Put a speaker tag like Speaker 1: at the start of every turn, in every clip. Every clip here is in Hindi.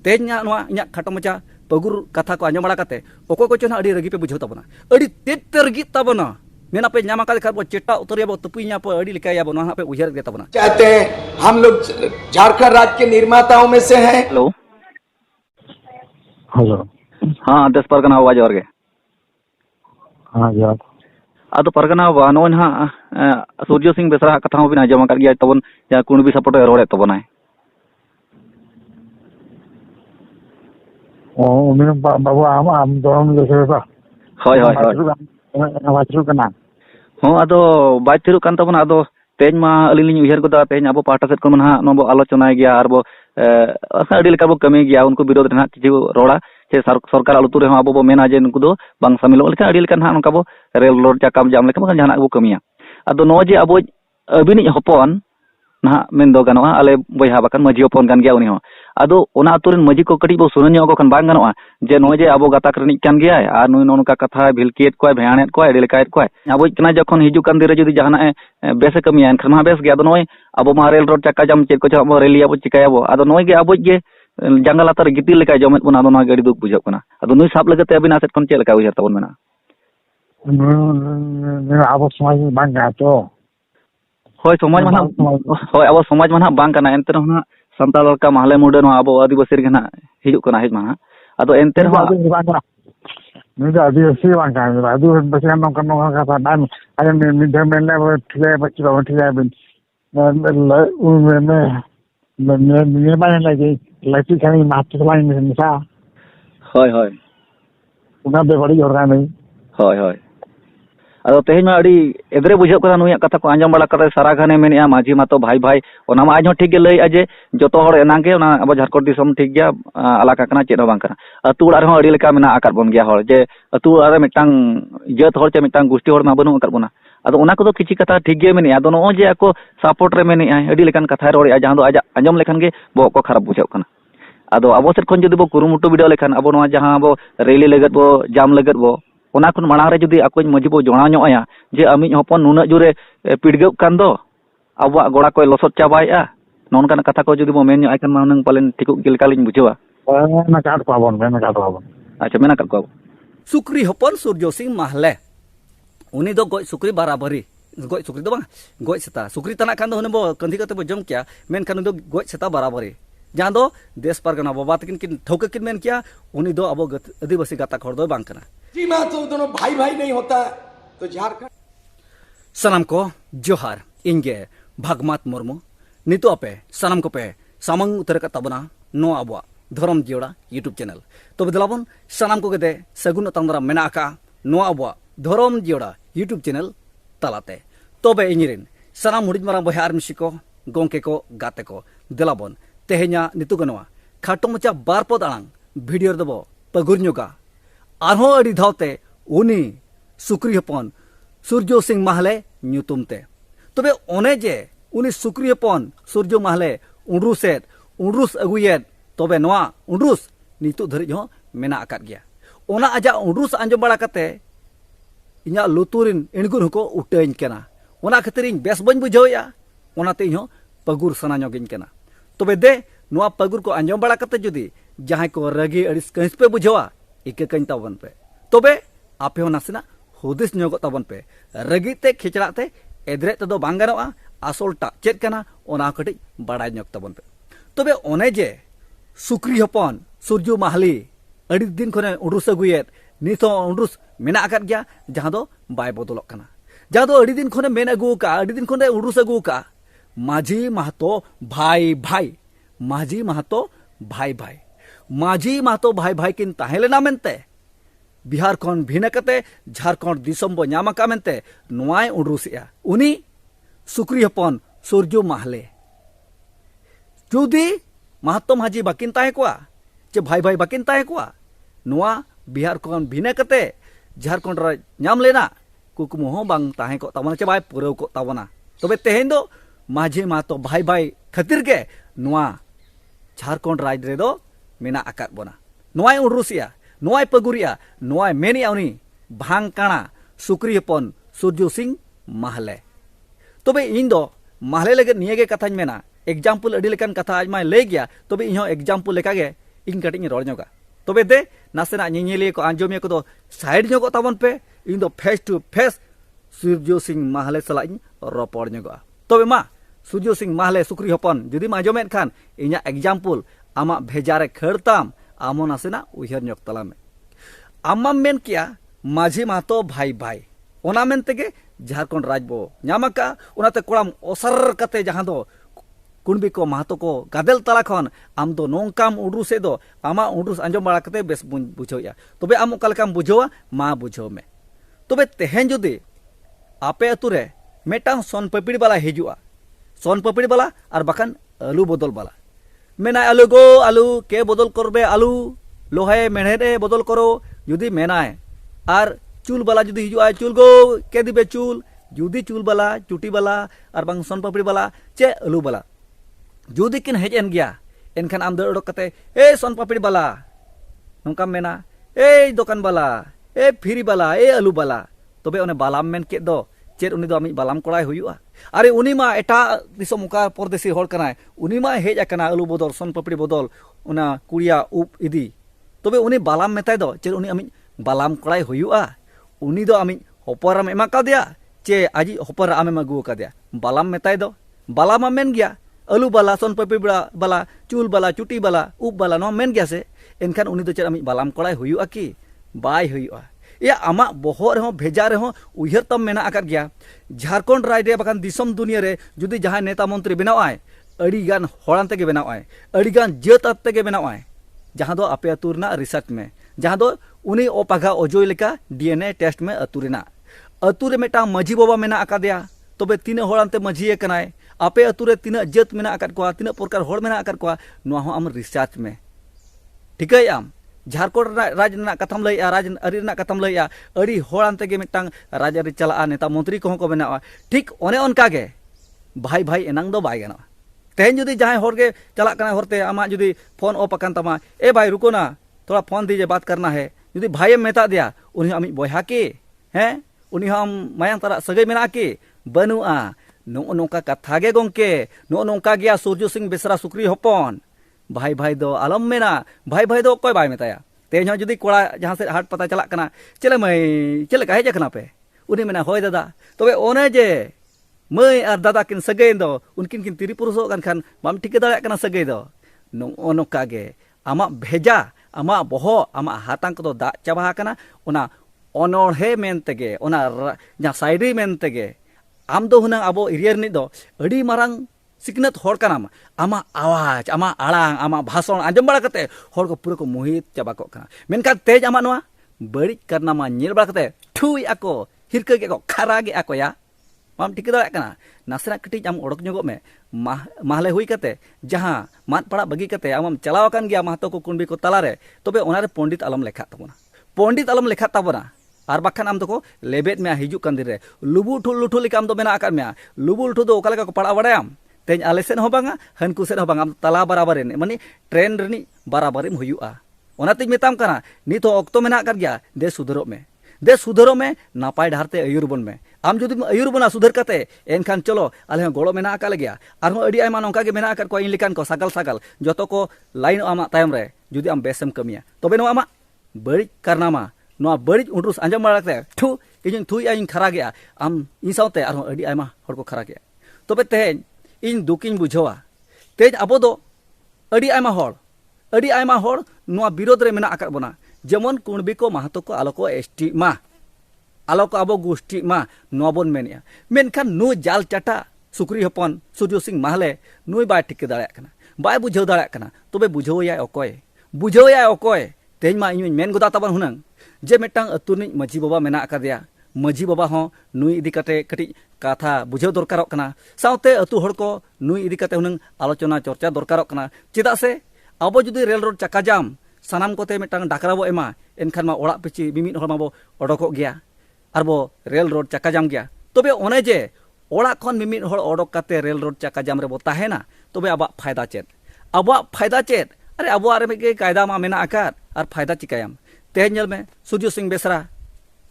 Speaker 1: तेज इन खाटो मचा पगुर कथा को आंजम बड़ा करते ओको को चोना अड़ी रगी पे बुझो तबना अड़ी तेज ते रगी तबना मेना पे न्यामा का देखा चेटा उतरिया बो तुपिया पे अड़ी लिखाया बो ना पे उजर के तबना
Speaker 2: चाहते हैं। हम लोग झारखंड राज्य के निर्माताओं में से हैं।
Speaker 3: हेलो
Speaker 4: हेलो
Speaker 3: हाँ दस परगना आवाज और गे
Speaker 4: हाँ जी
Speaker 3: अदो परगना नो ना सूर्य सिंह बेसरा कथा बिना आंजम कर गया तबन या कुणबी सपोर्ट रोड़े तबना
Speaker 4: बाबू आम दोम लेसे बा
Speaker 3: होय होय होय
Speaker 4: वाचरू कना
Speaker 3: हो अदो बाय थिरु कान तबना अदो तेज मा अलिलिन उहर गदा तेज अब पाटा सेट को ना नो आलोचना गया और बो अडी लेका बो कमी गया उनको विरोध रहा किछु रोड़ा से सरकार आलुतुरे हम अब बो मेना जे उनको दो बांग शामिल लेका अडी लेका ना उनका बो रेल रोड चाकाम जाम लेका जहाना बो कमिया अदो नो जे अब अबिनी हपन ना मेन दो गानोआ आले बयहा बाकन मजी हपन गान गया उनी हो अदो ओना अतुरन मजी को कटी बो सुनन्यो को खन बांग गानोआ जे नो जे अब गाता करनी कान गया आ नुई नोनका कथा भिलकेत को भयानेत को अडी लेकायत को अब कना जखन हिजु कान दिरे जदी जहाना बेसे कमिया एनखन मा बेस गया अदो नोय अब मा रेल रोड चाका जाम चेक को अब रेलिया बो चिकाया बो अदो नोय गे अब गे जंगल अतर गितिल लेका जमेत बना अदो ना गड़ी दुख बुझा कना अदो नुई साप लगते अबिना सेट कोन चेक लेका उहर तबन मेना
Speaker 4: अब समाज बांग गातो
Speaker 3: होय समाज माना होय अब समाज माना बांग कना एंते ना संताल का महले मुडे नो अब आदिवासी रे ना हिजु कना हेज माना अदो एंते रे
Speaker 4: निदा आदिवासी बांग का आदिवासी बस नो कनो का था डान अरे निदा मेले ठिले बच्ची बाबा ठिले बिन मैं बाने लगे लकी खानी मात चलाई में निसा
Speaker 3: होय होय
Speaker 4: उना बे बड़ी और नहीं
Speaker 3: होय होय अदो तेज में अड़ी एदरे बुझे कथा नुया कथा को आंजम बड़ा करे सारा घने मेनिया माझी मा तो भाई भाई ओना मा आज हो ठीक गे लई अजे जतो हर एनांगे ओना अब झारखंड दिसम ठीक गया आलाका कना चेनो बांग कना अतु उड़ा रहो अड़ी लेका मेना आकार बन गया हर जे अतु उड़ा रे मिटांग जत हर चे मिटांग गोष्ठी हर मा बनु आकार बना अदो ओना को किछि कथा ठीक गे मेनिया अदो नो जे ako सपोर्ट रे मेनिया अड़ी लेकान कथा रोड़िया जहां दो आजा आंजम लेखान गे बो को खराब बुझे कना अदो अब सेट खन जदि बो कुरुमुटु वीडियो लेखान अब नो जहां बो रेली लगत बो जाम लगत बो ओना खुन मांग रे जुदी आको मजी बो जोड़ा ᱧᱚᱜ जे आमी हपन नुना जुरे पिडगौ कान दो अब गोड़ा को लसत चाबाया नोनकान कथा को जुदी बो मेन ᱧᱚᱜ आइकन मानन पालन ठिकु गिलकालिन बुझेवा
Speaker 4: ना काट पाबन मेना काट पाबन
Speaker 3: अच्छा मेना काट को
Speaker 1: सुक्री हपन सूर्य सिंह महले उनी दो गoj सुक्री बराबरी गoj सुक्री दो बांग गoj सेता सुक्री तना खान दो हने बो कंधी कते बो जम किया मेन खान दो गoj सेता बराबरी जहां दो देश परगना बाबा तकिन किन ठोक किन मेन किया उनी दो अब आदिवासी गाता खड़ दो बांग कना
Speaker 2: जी मां तो दोनों भाई भाई नहीं होता तो झारखंड
Speaker 1: सनम को जोहार इंगे भागमात मुर्मू नितो पे सनम को पे सामंग उतर का तबना नो अबवा धर्म जियोड़ा यूट्यूब चैनल तो बदलावन सनम को गदे सगुन तंदरा मेना का नो अबवा धर्म जियोड़ा यूट्यूब चैनल तलाते तबे इंगिरिन सनम हुडिज मारा बहा आर मिसी को गोंके को गाते को दिलाबन तेहेnya नितु गनवा खाटो मचा बार पद आंग वीडियो दबो पगुरन्योगा आरहो अडी धावते उनी सुक्री हपन सूर्य सिंह महले ᱧᱩᱛᱩᱢ तबे ओने जे उनी सुक्री हपन सूर्य महले उंड्रुस अगुयेद तबे नवा उंड्रुस नितु धरिज हो मेना आकात गया ओना आजा उंड्रुस आंजम बड़ा कते इना लुतुरिन इणगुन को उटेन केना ओना खतरिन बेस बन बुझावया ओनाते हो पगुर सना ᱧᱚᱜᱤᱧ केना तबे दे नवा पगुर को आंजम बड़ा कते जुदी जहां को रगी अड़िस कहिस पे बुझावा इके कइन ताबन पे तबे आपे हो नासना हुदिस ᱧᱚᱜ ताबन पे रगीते खिचड़ाते एदरे तो बांग गानोआ आसल टा चेत कना ओना कटि बाडाय ᱧᱚᱜ ताबन पे तबे ओने जे सुक्री हपन सूर्य महली अड़ी दिन खने उडुस अगुयेत नितो उडुस मेना आकात गया जहां दो बाय बदलक कना जहां दो अड़ी दिन खने मेन अगु का अड़ी दिन खने उडुस अगु का माझी महतो भाई भाई माझी महतो भाई भाई माझी महतो भाई भाई किन ताहेलेना मेनते बिहार खन भिना कते झारखंड दिसम बो ᱧᱟᱢ का मेनते नोआय उडरुसिया उनी सुक्री हपन सूर्य महले जुदी महतो माझी बाकिन ताहे कोआ जे भाई भाई बाकिन ताहे कोआ नोआ बिहार खन भिना कते झारखंड रा ᱧाम लेना कुकुमु हो बांग ताहे को तावना चे बाय पुरव को तावना तबे तेहेन दो माझी महतो भाई भाई खातिर के नोआ झारखंड राज रे दो मेना आकात बोना नोआय उडरुसिया नोआय पगुरिया नोआय मेनिया उनी भांग काना सुक्री हपन सूर्य सिंह महले तबे इन दो महले लगे निये गे कथाñ मेना एग्जाम्पल अडी लेकान कथा आज माय ले गया तबे इहो एग्जाम्पल लेका गे इन कटिंग रोड ñoga तबे दे नासेना ñeñeliye को आंजोमिया को दो साइड ñogo ताबन पे इन दो face to face Surya Singh माहले सला रोपड़ ñoga तबे मा सूर्य सिंह माहले सुक्री हपन जुदी मा आंजोमेन खान इना एग्जाम्पल आमा भेजारे खड़ताम आमो नासेना उहर ñok तलामे आमा मेन किया माझी मातो भाई भाई ओना मेन तेगे झारखंड राजबो ᱧᱟᱢᱟᱠᱟ ओनाते कोड़ाम ओसर कते जहां दो कुणबी को महतो को गादेल तला खन आम दो नोंकाम उडरूसे दो आमा उडरूस आंजम बाड़ा कते बेस बुझोया तबे आम ओकालकाम बुझोवा मा बुझो में तबे तेहेन जुदी आपे अतुरे मेटांग सोन पपड़ी बाला हिजुआ सोन पपड़ी बाला और बाखान आलू बदल बाला मेना आलू गो आलू के बदल करबे आलू लोहे मेढ़े बदल करो जुदी मेनाय और चूल बाला जुदी हिजुआ चूल गो के दिबे चूल जुदी चूल बाला चुटी बाला और बांग सोन पपड़ी बाला चे आलू बाला जुदी किन हेज एन गया एनखान आम दर उडक कते ए सोन पपड़ी बाला नोंका मेना ए दुकान बाला ए फ्री बाला ए आलू बाला तबे ओने बालाम मेन के दो चेर उनी दो आमी बालाम कोड़ाय हुयुआ अरे उनी मा एटा दिसम मुका परदेसी होड़ कनाय उनी मा हेज अकना आलू बदल सोन पपड़ी बदल उना कुड़िया उप इदी तबे उनी बालाम मेताय दो चेर उनी आमी बालाम कोड़ाय हुयुआ उनी दो आमी होपराम एमा कादिया चे आजी होपर आमे मा गु कादिया बालाम मेताय दो बालाम मेन गया आलू बाला सोन पपड़ी बाला चूल बाला चुटी बाला उप बाला नो मेन गया से एनखान उनी दो चेर आमी बालाम कोड़ाय हुयुआ की बाय हुयुआ या आमा बहर रहो भेजा रहो उहर तम मेना आकर गया झारखंड राज्य बखान दिसम दुनिया रे जुदी जहां नेता मंत्री बनावाय अड़ी गान होड़ान तेगे बनावाय अड़ी गान जत तेगे बनावाय जहां दो आपे अतुरना रिसर्च में जहां दो उनी ओपागा ओजोय लेका डीएनए टेस्ट में अतुरेना अतुरे मेटा मजी बाबा मेना आकादिया तबे तीन होड़ानते मजीए कनाय आपे अतुरे तीन जत मेना आकाद कोआ तीन प्रकार होड़ मेना आकाद कोआ नोआ हो आम रिसर्च में ठीक है आम झारखंड राज कथम लैया राज अरी कथम लैया अड़ी होड़ान तेगे मिटांग राज अरी चला नेता मंत्री को बना ठीक ओने ओनकागे भाई भाई एनांग दो बाय गना तेहन जुदी जहां होड़गे चला कना होरते आमा जुदी फोन ऑफ अकान तमा ए भाई रुको ना थोड़ा फोन दीजिए बात करना है जुदी भाई मेता दिया उन्हीं आमी बोहा के हैं उन्हीं हम मायांग तारा सगै मेना के बनुआ नो नोका कथा गे गोंके नो नोका गया सूर्य सिंह बेसरा सुक्री हपन भाई भाई दो आलम मेना भाई भाई दो कोई बाय मेताया तेज जुदी कोड़ा जहां से हाट पता चला कना चले मई चले का हेज कना पे उन्हीं मेना होय दादा तबे ओने जे मई और दादा किन सगै दो उनकिन किन तिरी पुरुषो कान खान बाम ठीक दाड़ा कना सगै दो नो नोका गे आमा भेजा आमा बहो आमा हातांग को दा चाबा कना ओना ओनोहे मेन तेगे ओना जहां साइडी मेन तेगे आम दो हुना अबो एरिया नि दो अड़ी मारंग सिकनत होड़ कनाम आमा आवाज आमा आड़ांग आमा भाषण आंजम बड़ा कते होड़ को पूरा को मोहित चाबा को कना मेनका तेज आमा नोआ बड़ी करना मा नेल बड़ा कते ठुई आको हिरके के को खरागे आको या माम ठीक दाड़ा कना नासना कटी आम ओडक ñogो में माहले हुई कते जहां मात पड़ा बगी कते आम चलाव कान गया महतो को कुंबी को तलारे तबे ओनारे पंडित आलम लेखा तबना पंडित आलम लेखा तबना और बाखान आम दो लेबेद में हिजू कान दिन रे लुबु ठुल लुठु लेका आम दो मेना आकार में लुबु लुठु दो ओका लेका को पड़ा बड़ायाम तेज आले सेन हो बांगा हनकु सेन हो बांगा तला बराबर माने ट्रेन रनी बराबरिम हुयुआ ओनाते मेताम कना नित अक्तो मेना आकार गया दे सुधरो में नापाय ढारते अयुरबन में आम जुदी अयुरबना सुधर कते एनखान चलो आले गोड़ो मेना आका लगिया आर हो अडी आयमा नोंका गे मेना आकार को इन लेकान को सागल सागल जतो को लाइन आमा तायम रे जुदी आम बेसम कमिया तबे नो आमा बड़ी करनामा नो बड़ी उडरुस आंजम बाड़ाते ठु इन थुई आइन खरा गया आम इन साउते आर हो अडी आयमा हर को खरा गया तबे तेज इन दुकिन बुझवा तेज अबो दो अडी आयमा होड़ नो विरोध रे मेना आकार बना जेमन कुणबी को महतो को आलो को एसटी मा आलो को आबो गोष्ठी मा नोबन मेनिया मेनखान नु जाल चाटा सुक्री हपन सूर्य सिंह माहले नुई बाय ठीक दाड़ा कना बाय बुझाव दाड़ा कना तबे बुझावया अकोय तेज मा इन मेन गोदा तबन हुनंग जे मेटांग अतुनि मजी बाबा मेना आकादिया मजी बाबा हो नुई इदी कते कटी कथा बुझाव दरकारक कना साउते अतु हड़ को नुई इदी कते हुनंग आलोचना चर्चा दरकारक कना चेदा से आबो जुदी रेल रोड चक्का जाम सानाम कोते मेटांग डाकरा बो एमा एनखान मा ओड़ा पिची मिमिद हर माबो ओडको गया आरबो रेल रोड चक्का जाम गया तबे ओने जे ओड़ा खन मिमिद हर ओडक काते रेल रोड चक्का जाम रे बो ताहेना तबे आबा फायदा चेत अरे आबो आरे के कायदा मा मेना आकार आर फायदा चिकायाम तेज नेल में सूर्य सिंह बेसरा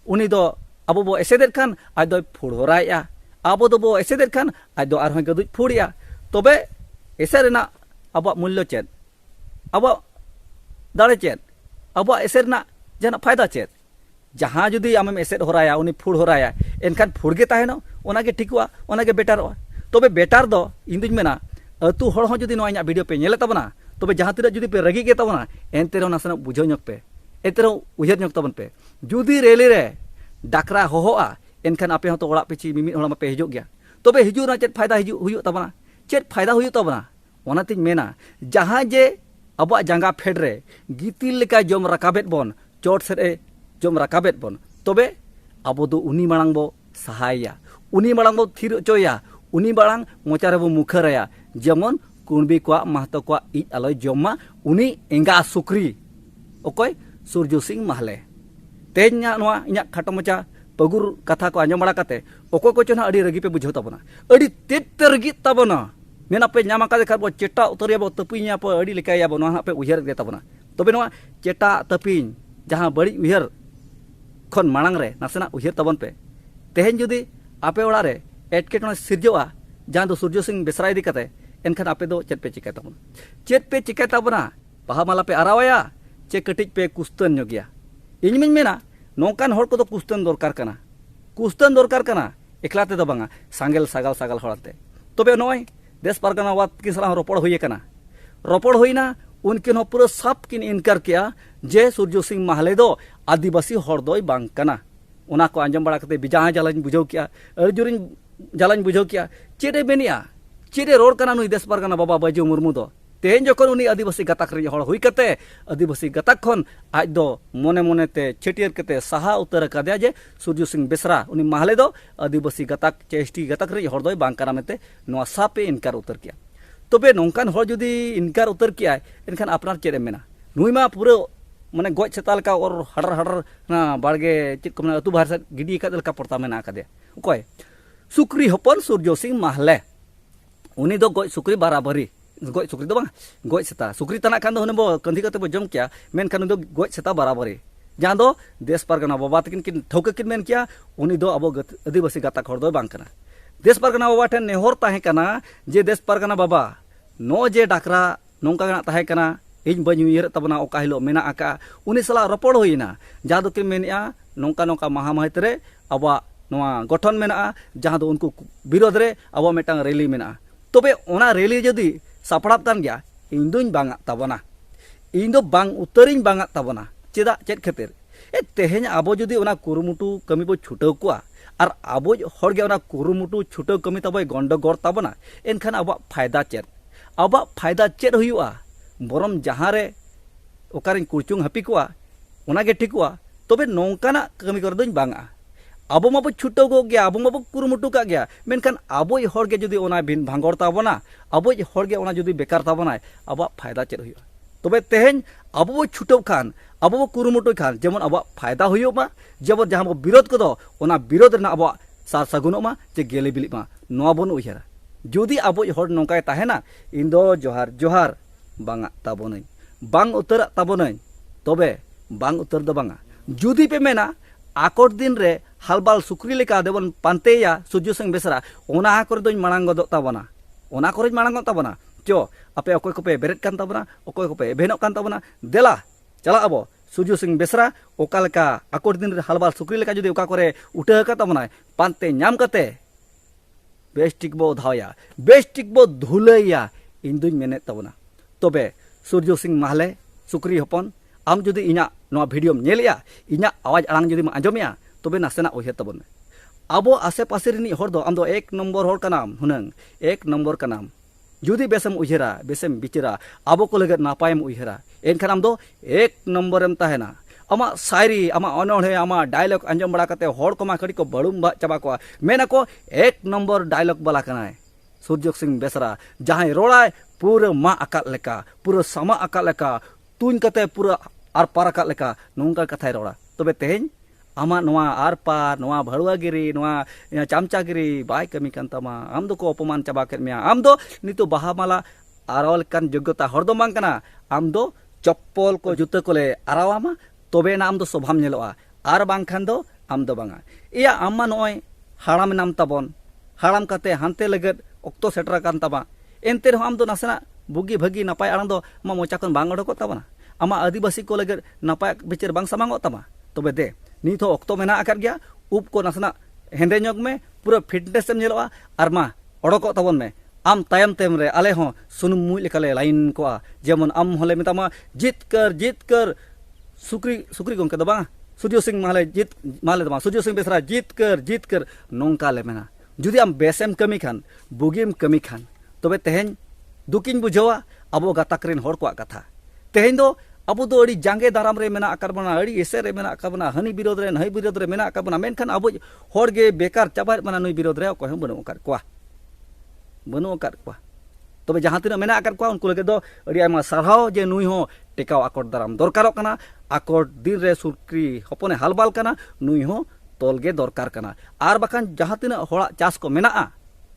Speaker 1: उनी दो आबो बो एसेदेर खान आज दो फुड़होराया आबो दो बो एसेदेर खान आज दो आर गदुज फुड़िया तबे एसे रेना आबो मूल्य चेत आबो दाड़े चेत अब एसेरना जहां फायदा चेत जहां जुदी आमेम एसेद होराया उनी फुड़ होराया एनखान फुड़गे ताहेनो ओनागे ठिकवा ओनागे बेटारवा तबे बेटार दो इन दुñ मेना अतु हड़ हो जुदी नोआ इᱧᱟᱜ वीडियो पे नेले तबना तबे जहां तिना जुदी पे रगी गे तबना एनते रो नासना बुझाव ñok पे एते रो उयहर ñok तबन पे जुदी रेली रे डाकरा होहोआ एनखान आपे हतो ओड़ा पिची मिमित होड़ा पे हिजुग गया तबे हिजु ना चेत फायदा हिजु हुयु तबना चेत फायदा हुयु तबना ओनातिñ मेना जहां जे अब जांगा फेड रे गितिल लेका जम रकाबेत बोन चोट से जम रकाबेत बोन तबे अब दो उनी मांग बो सहाया उनी मांग बो थिर चोया उनी मांग मोचा रे बो मुखरया जेमन कुणबी को महतो को इ आलोय जम्मा उनी एंगा सुक्री ओकय सूर्य सिंह महले तेन्या नोआ इᱧᱟᱜ खाटो मचा पगुर कथा को आंजम बड़ा कते ओको को चोना अडी रगी पे बुझो तबना अडी तेत रगी तबना मेना पे नामा का देखा बो चेटा उतरिया बो तपिया पे अडी लेकाया बो नोहा पे उयहर गे तबना तबे नोआ चेटा तपिन जहां बड़ी उयहर खन मांग रे नासना उयहर तबन पे तेहेन जुदी आपे ओड़ा रे एटकेटोना सिरजोआ जहां दो सूर्य सिंह बेसरा इदी कते एनखान आपे दो चेत पे चिका तबन चेत पे चिका तबना बाहा माला पे आरावाया चे कटिज पे कुस्तन ᱧᱚᱜ ᱤᱧ ᱢᱤᱧ ᱢᱮᱱᱟ ᱱᱚᱝᱠᱟᱱ ᱦᱚᱲ ᱠᱚᱫᱚ ᱠᱩᱥᱛᱟᱱ ᱫᱚᱨᱠᱟर ᱠᱟᱱᱟ ᱮᱠᱞᱟ ᱛᱮᱫᱚ ᱵᱟᱝᱟ ᱥᱟᱸᱜᱮᱞ ᱥᱟᱜᱟᱞ ᱦᱚᱲᱟᱛᱮ ᱛᱚᱵᱮ ᱱᱚᱜᱼᱚᱭ देश पारगाना वाद किन सलाह रोपड़ हुईना उनकिन हो पूरा साफ किन इनकार किया जे सूर्य सिंह महले दो आदिवासी हर दोय बांग कना उना को आंजम बड़ा कते बिजा जलाइन बुझाव किया अर्जुरिन जलाइन बुझाव किया चेरे बेनिया चेरे रोड कना नुई देश पारगाना बाबा बाजू मुर्मू दो तेहेन जखन उनी आदिवासी गताक रे हड़ हुई कते आदिवासी गताक खन आज दो मने मने ते छेटियर कते सहा उतर कदया जे सूर्य सिंह बेसरा उनी महले दो आदिवासी गताक चेष्टी गताक रे हड़ दोय बांग कना मेते नोआ सापे इनकार उतर किया तबे नौकान हड़ जुदी इनकार उतर किया एनखान अपनार चेरे मेना नुई मा पूरा माने गज सेताल का और हडर ना बाड़गे चेक को अतु बाहर से गिडी का लका पड़ता मेना कदे ओकय सुक्री हपन सूर्य सिंह महले उनी दो गज सुक्री बराबरी गज सुक्री दो बांग गज सेता सुक्री तना खान दो हने बो कंधी कते बो जम किया मेन खान दो गज सेता बराबरी जहां दो देश पारगाना बाबा तकिन किन ठौके किन मेन किया उनी दो अब आदिवासी गाता खड़ दो बांग कना देश पारगाना बाबा ठेन नेहर ताहे कना जे देश पारगाना बाबा नो जे डाकरा नोंका गना ताहे कना इन बन उयर तबना ओका हिलो मेना आका उनी सला रोपड़ होइना जहां दो किन मेनिया नोंका नोंका महामाहित रे अबा नोआ गठन मेना जहां दो उनको विरोध रे अबा मेटांग रैली मेना तबे ओना रैली जदी सापड़ाब तान गया इन दुñ बांगा तबना इन दो बांग उतरिन बांगा तबना चेदा चेद खातिर ए तेहेन आबो जदी ओना कुरुमुटु कमी बो छुटाव कुआ और आबो हर गे ओना कुरुमुटु छुटाव कमी तबय गंडगोर तबना एनखान आबा फायदा चेद हुयुआ बरम जहां रे ओकारिन कुचुंग हापी कुआ ओनागे ठिकुआ तबे नोंकाना कमी कर दुñ बांगा अब माबो छुटाव गो गया अब माबो कुरुमुटु का गया मेनखान अब हर गे जदी ओना भिन भांगोर ताबना अब हर गे ओना जदी बेकार ताबना अब फायदा चेद हुयुआ तबे तेहेन अब बो छुटाव खान अब बो कुरुमुटु खान जेमन अब फायदा हुयुमा जेबो जहां बो विरोध कदो ओना विरोध ना अब सार सगुनोमा जे गेले बिलिमा नोआ बन उयहरा जुदी अब हर नोंकाय ताहेना इन दो जोहार बांगा ताबोनै बांग उतर ताबोनै तबे बांग उतर दो बांगा जुदी पे मेना आकोट दिन रे हालबाल सुक्री लेका देबन पांतेया सूर्य सिंह बेसरा ओना करे दोñ मांग गदो ताबना ओना करे मांग ताबना चो आपे अकोय को पे बेरेट कान ताबना अकोय को पे बेनोक कान ताबना देला चला अब सूर्य सिंह बेसरा ओका लेका आकोट दिन रे हालबाल सुक्री लेका जदी ओका करे उठा का ताबना पांते नाम कते बेस्टिक बो धावया बेस्टिक बो धुलैया इन दुñ मेने ताबना तबे सूर्य सिंह महले सुक्री हपन आम जुदी इना नोआ वीडियो नेलिया इना आवाज आड़ांग जुदी आंजमिया तबे नासेना उयहर तबन आबो आसे पासे रिनी हर दो आम दो एक नंबर हर कनाम हुनंग एक नंबर कनाम जुदी बेसम उयहरा बेसम बिचरा आबो को लगत नापायम उयहरा एनखान आम दो एक नंबरम ताहेना आमा शायरी आमा अनोढ़े आमा डायलॉग आंजम बड़ा कते हर को मा खड़ी को बड़ुम चाबा को मेना को एक नंबर डायलॉग वाला कनाय सूर्य सिंह बेसरा जहां रोड़ाय पूरा मा आकाल लेका पूरा समा आकाल लेका तुन कते पूरा आर पार आकाल लेका नोंका कथाय रोड़ा तबे तेहेन आमा नोआ आर पार नोआ भड़ुआगिरी नोआ चामचागिरी बाय कमी कान तमा आम दो को अपमान चाबा केद मेया आम दो नितो बाहामाला आरवल कान योग्यता हर दो बांग कना आम दो चप्पल को जुता कोले आरावामा तबे ना आम दो स्वभाव नेलोआ आर बांग खान दो आम दो बांगा इया आमा नोय हाड़ाम नाम ताबन हाड़ाम कते हानते लगत अक्तो सेटरा कान ताबा एनते रहो आम दो नासेना बुगी भगी नपाय आड़ांग दो मा मोचा खन बांग ओडको ताबना आमा आदिवासी को लगे नापाय बिचार बांग सामांगो तमा तबे दे नित हो ऑक्टो मेना आकार गया उप को नासना हेंदे ᱧᱚᱜ में पूरा फिटनेस एम ñeloa आर मा ओडको तबन में आम तायम तेम रे आले हो सुनुम मुई लेकाले लाइन को जेमन आम होले मेतामा जीत कर सुक्री सुक्री गोंके दो बांगा सूर्य सिंह माले जीत माले दमा सूर्य सिंह बेसरा जीत कर नोंका ले मेना जुदी आम बेसेम कमी खान बुगिम कमी खान तबे तेहेन दुकिन बुझावा अबो गाताकरेन होड़ को कथा तेहेन दो अब दो अड़ी जांगे दाराम रे मेना आकार बना अड़ी एसे रे मेना आकार बना हनी विरोध रे नई विरोध रे मेना आकार बना मेनखान अब होड़ गे बेकार चाबार बना नई विरोध रे कोई हम बनो आकार कोआ तबे जहां तिना मेना आकार कोआ उनको लगे दो अड़ी आमा सारहाव जे नुई हो टेकाव आकोट दाराम दरकारो कना आकोट दिन रे सुक्री हपने हालबाल कना नुई हो तोलगे दरकार कना आर बाखान जहां तिना होड़ा चास को मेना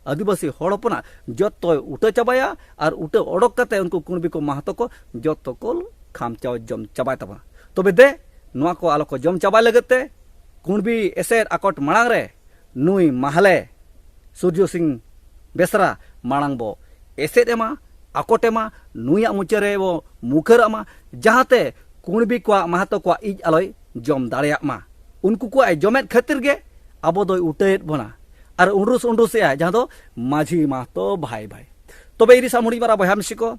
Speaker 1: आदिवासी होड़ हपना जतो उठे चाबाया और उठे ओडक कते उनको कुणबी को महतो को जतो को खामचाव जम चाबाय तबा तबे दे नुआ को आलो को जम चाबाय लगते कुणबी एसेर आकोट मांग रे नुई माहले सूर्य सिंह बेसरा मांग बो एसेर एमा आकोट एमा नुया मुचरे वो मुखर अमा जहाते कुणबी को महतो को इज आलोय जम दाड़िया मा उनको को जमेत खातिर गे आबो दो उठेत बना और उंडरुस जहां दो माझी महतो भाई भाई तबे इरी सामुड़ी मारा बहा मिसी को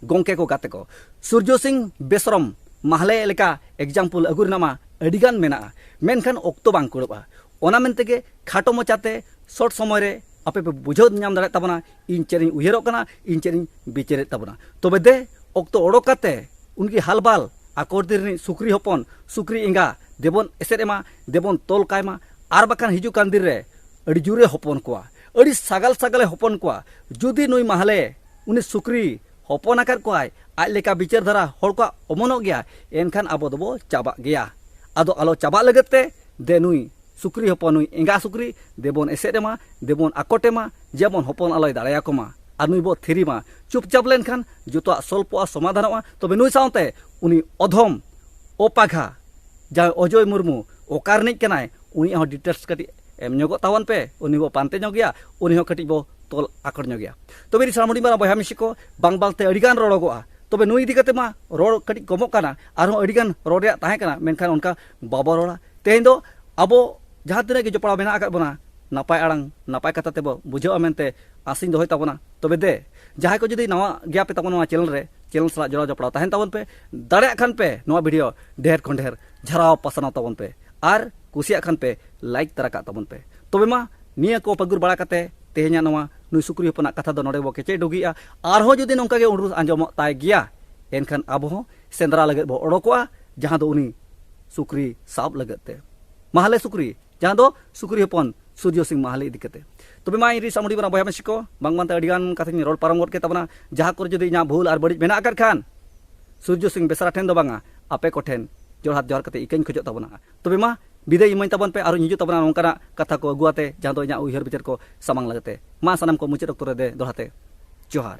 Speaker 1: गोंके को गाते को सूर्य सिंह बेसरम माहले लेका एग्जाम्पल अगुरनामा अडिगान मेना मेनखान ओक्तो बांग कुड़बा ओना मेनतेगे खाटो मचाते शॉर्ट समय रे आपे पे बुझो नाम दाड़े तबना इन चेरिन उयरो कना इन चेरिन बिचेरे तबना तबे दे ओक्तो ओडोकाते उनकी हालबाल आकोरदिरनी सुक्री हपन सुक्री इंगा देबन एसेरेमा देबन तोल कायमा आर बाखान हिजु कांदिर रे अड़ी जुरे हपन कोआ अड़ी सागाल सागाले हपन कोआ जुदी नुई माहले उनी सुक्री हपन आकार कोआय आज लेका बिचार धारा होड़ को अमनो गया एनखान आबो दबो चाबा गया आदो आलो चाबा लगते दे नुई सुक्री हपन नुई एंगा सुक्री देबन एसेरेमा देबन आकोटेमा जेबन हपन आलोय दाड़ाया कोमा आर नुई बो थेरीमा चुपचाप लेनखान जतो सल्पो समाधानवा तबे नुई साउते उनी अधम ओपाघा जा अजय मुर्मू ओकारनिक कनाय उनी हो डिटेल्स कटी एम ᱧᱚᱜᱚᱜ तावन पे उनी बो पांते ᱧᱚᱜ गया उनी हो कटी बो तोल आकड़ ᱧᱚᱜ गया तबे री सामुड़ी मारा बहा मिसी को बांग बांगते अडिगान रोड़गोआ तबे नुई इदी कते मा रोड़ कटी कमो काना आरो अडिगान रोड़ रे ताहे काना मेनखान उनका बाबा रोड़ा तेहेन दो अबो जहां तिना के जपड़ा मेना आका बना नापाय आड़ांग नापाय कथा तेबो बुझाव मेनते आसिन दोहय ताबना तबे दे जहां को जदी नवा गया पे ताबना चैनल सला जड़ा जपड़ा ताहेन ताबन पे दाड़े खान पे नवा वीडियो ढेर खन ढेर झराव पसना ताबन पे आर कुसिया खान पे लाइक तराका ताबन पे तबे मा निया को पगुर बड़ा कते तेहेnya नवा नुई सुक्री हपना कथा दो नोडे बो केचे डुगिया आरहो जदी नोंका गे उंडरुस आंजमो ताय गिया एनखान आबो हो सेंद्रा लगत बो ओडोकोआ जहां दो उनी सुक्री साब लगते माहले सुक्री जहां दो सुक्री हपन सूर्य सिंह माहले इदी कते तबे मा इरी सामुड़ी बना बया मसिको बांग मानते अडिगान कथा रोड पारम के तबना जहां को जदी इना भूल आर बड़ी मेना आकार खान सूर्य सिंह बेसरा ठेन दो बांगा आपे को ठेन जोरहात जोर कते इकन खजो तबना तबे मा बिदाय इमाइन ताबन पे आरो निजु तबना नोंकाना कथा को अगुआते जहां दो इना उयहर बिचार को सामांग लगते मा सनाम को मुचाद अक्तो रे दे दोहाते जोहार।